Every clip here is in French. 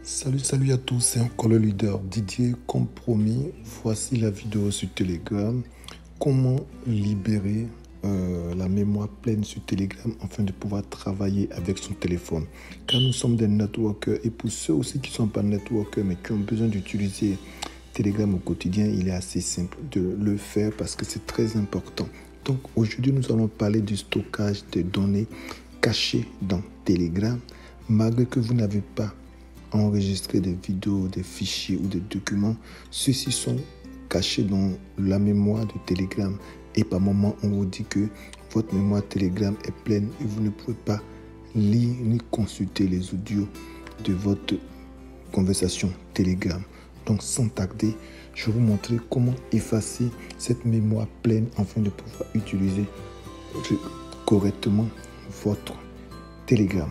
Salut à tous, c'est encore le leader Didier. Comme promis, voici la vidéo sur Telegram. Comment libérer la mémoire pleine sur Telegram afin de pouvoir travailler avec son téléphone. Car nous sommes des networkers et pour ceux aussi qui ne sont pas networkers mais qui ont besoin d'utiliser Telegram au quotidien, il est assez simple de le faire parce que c'est très important. Donc aujourd'hui, nous allons parler du stockage des données cachées dans Telegram. Malgré que vous n'avez pas enregistrer des vidéos, des fichiers ou des documents, ceux-ci sont cachés dans la mémoire de Telegram et par moment on vous dit que votre mémoire Telegram est pleine et vous ne pouvez pas lire ni consulter les audios de votre conversation Telegram. Donc sans tarder, je vais vous montrer comment effacer cette mémoire pleine afin de pouvoir utiliser correctement votre Telegram.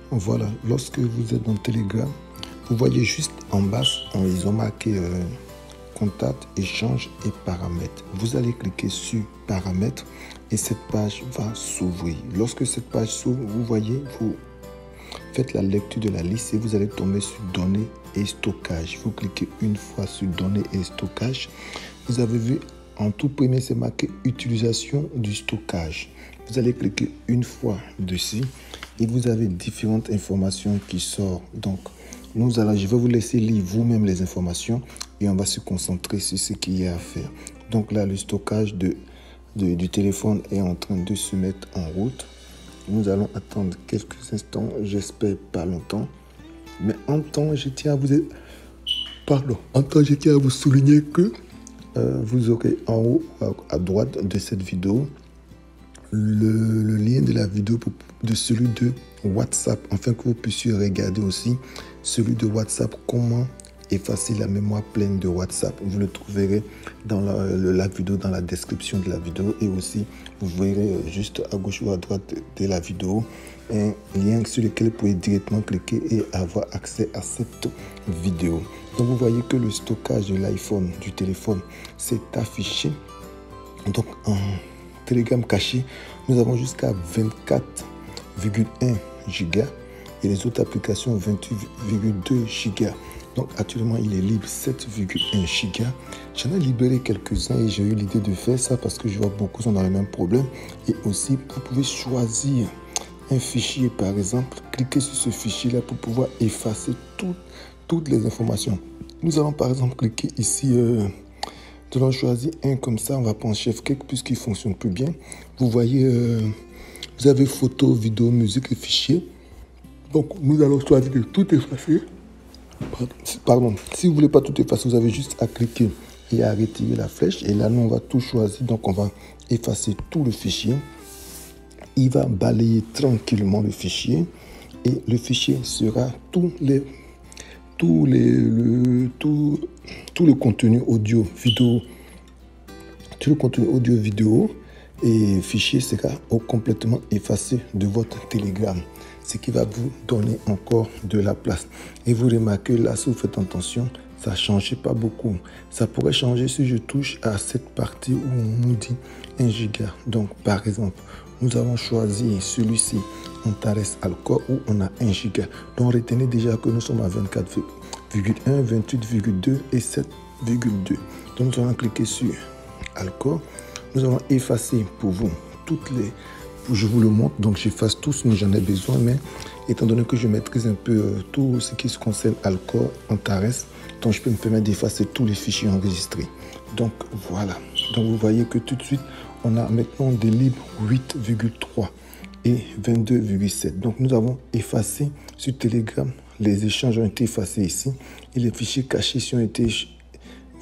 Voilà, lorsque vous êtes dans Telegram, vous voyez juste en bas, ils ont marqué contact, échange et paramètres. Vous allez cliquer sur paramètres et cette page va s'ouvrir. Lorsque cette page s'ouvre, vous voyez, vous faites la lecture de la liste et vous allez tomber sur données et stockage. Vous cliquez une fois sur données et stockage. Vous avez vu, en tout premier, c'est marqué utilisation du stockage. Vous allez cliquer une fois dessus et vous avez différentes informations qui sortent. Donc, je vais vous laisser lire vous-même les informations et on va se concentrer sur ce qu'il y a à faire. Donc là, le stockage du téléphone est en train de se mettre en route. Nous allons attendre quelques instants, j'espère pas longtemps. Mais en temps, je tiens à vous souligner que vous aurez en haut à droite de cette vidéo le lien de la vidéo de celui de WhatsApp, afin que vous puissiez regarder aussi celui de WhatsApp, comment effacer la mémoire pleine de WhatsApp. Vous le trouverez dans la vidéo, dans la description de la vidéo, et aussi vous verrez juste à gauche ou à droite de la vidéo un lien sur lequel vous pouvez directement cliquer et avoir accès à cette vidéo. Donc vous voyez que le stockage de l'iPhone, du téléphone, s'est affiché. Donc en Telegram caché, nous avons jusqu'à 24,1 Go et les autres applications 28,2 Go. Donc actuellement, il est libre 7,1 Go. J'en ai libéré quelques-uns et j'ai eu l'idée de faire ça parce que je vois beaucoup sont dans le même problème. Et aussi, vous pouvez choisir un fichier, par exemple, cliquez sur ce fichier-là pour pouvoir effacer toutes les informations. Nous allons par exemple cliquer ici. Nous allons choisir un comme ça, on va prendre Chef Cake puisqu'il fonctionne plus bien. Vous voyez, vous avez photo, vidéo, musique et fichier. Donc nous allons choisir de tout effacer. Pardon, si vous ne voulez pas tout effacer, vous avez juste à cliquer et à retirer la flèche. Et là, nous, on va tout choisir. Donc on va effacer tout le fichier. Il va balayer tranquillement le fichier. Et le fichier sera tout le contenu audio, vidéo, et fichier sera complètement effacé de votre Telegram, ce qui va vous donner encore de la place. Et vous remarquez là, si vous faites attention, ça ne change pas beaucoup. Ça pourrait changer si je touche à cette partie où on nous dit 1 giga. Donc par exemple, nous avons choisi celui-ci, Antares Alcor, où on a 1 giga. Donc retenez déjà que nous sommes à 24,1, 28,2 et 7,2. Donc nous allons cliquer sur Alcor. Nous allons effacer pour vous je vous le montre, donc j'efface tous, mais j'en ai besoin, mais étant donné que je maîtrise un peu tout ce qui se concerne Alcor, Antares, donc je peux me permettre d'effacer tous les fichiers enregistrés. Donc voilà, donc vous voyez que tout de suite, on a maintenant des libres 8,3 et 22,7. Donc nous avons effacé sur Telegram, les échanges ont été effacés ici, et les fichiers cachés ont été...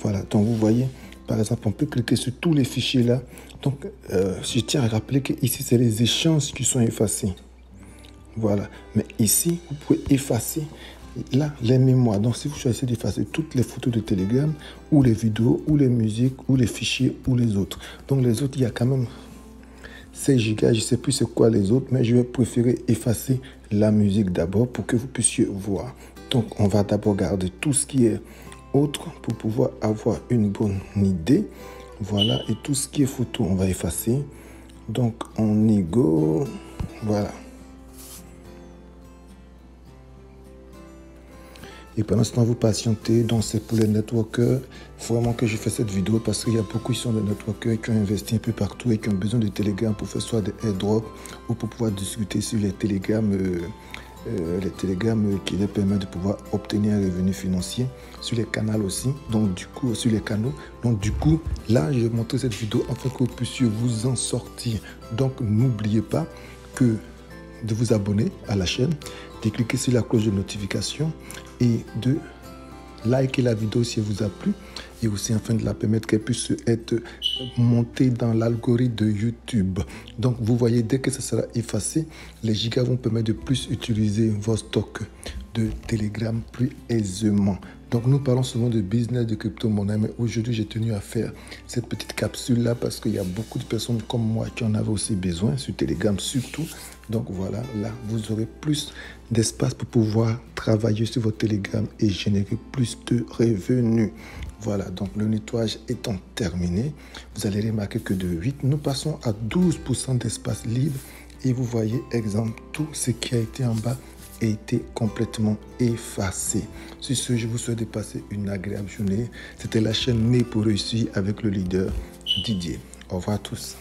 Voilà, donc vous voyez, par exemple, on peut cliquer sur tous les fichiers là. Donc, je tiens à rappeler que ici, c'est les échanges qui sont effacés. Voilà. Mais ici, vous pouvez effacer là les mémoires. Donc, si vous choisissez d'effacer toutes les photos de Telegram, ou les vidéos, ou les musiques, ou les fichiers, ou les autres. Donc, les autres, il y a quand même 16 gigas. Je ne sais plus c'est quoi les autres, mais je vais préférer effacer la musique d'abord pour que vous puissiez voir. Donc, on va d'abord garder tout ce qui est autre pour pouvoir avoir une bonne idée. Voilà, et tout ce qui est photo, on va effacer. Donc, on y go. Voilà. Et pendant ce temps, vous patientez. Donc, c'est pour les networkers. Il faut vraiment que je fasse cette vidéo parce qu'il y a beaucoup qui sont des networkers qui ont investi un peu partout et qui ont besoin de Telegram pour faire soit des airdrops ou pour pouvoir discuter sur les Telegram. Les télégrammes qui leur permettent de pouvoir obtenir un revenu financier sur les canaux aussi, donc du coup sur les canaux. Donc du coup là je vais montrer cette vidéo afin que vous puissiez vous en sortir. Donc n'oubliez pas de vous abonner à la chaîne, de cliquer sur la cloche de notification et de liker la vidéo si elle vous a plu et aussi afin de la permettre qu'elle puisse être montée dans l'algorithme de YouTube. Donc vous voyez, dès que ça sera effacé, les gigas vont permettre de plus utiliser vos stocks de Telegram plus aisément. Donc nous parlons souvent de business de crypto-monnaie, mais aujourd'hui j'ai tenu à faire cette petite capsule là parce qu'il y a beaucoup de personnes comme moi qui en avaient aussi besoin sur Telegram surtout. Donc voilà, là vous aurez plus d'espace pour pouvoir travailler sur votre Telegram et générer plus de revenus. Voilà, donc le nettoyage étant terminé, vous allez remarquer que de 8, nous passons à 12% d'espace libre et vous voyez, exemple, tout ce qui a été en bas a été complètement effacé. Sur ce, je vous souhaite de passer une agréable journée. C'était la chaîne Née pour réussir avec le leader Didier. Au revoir à tous.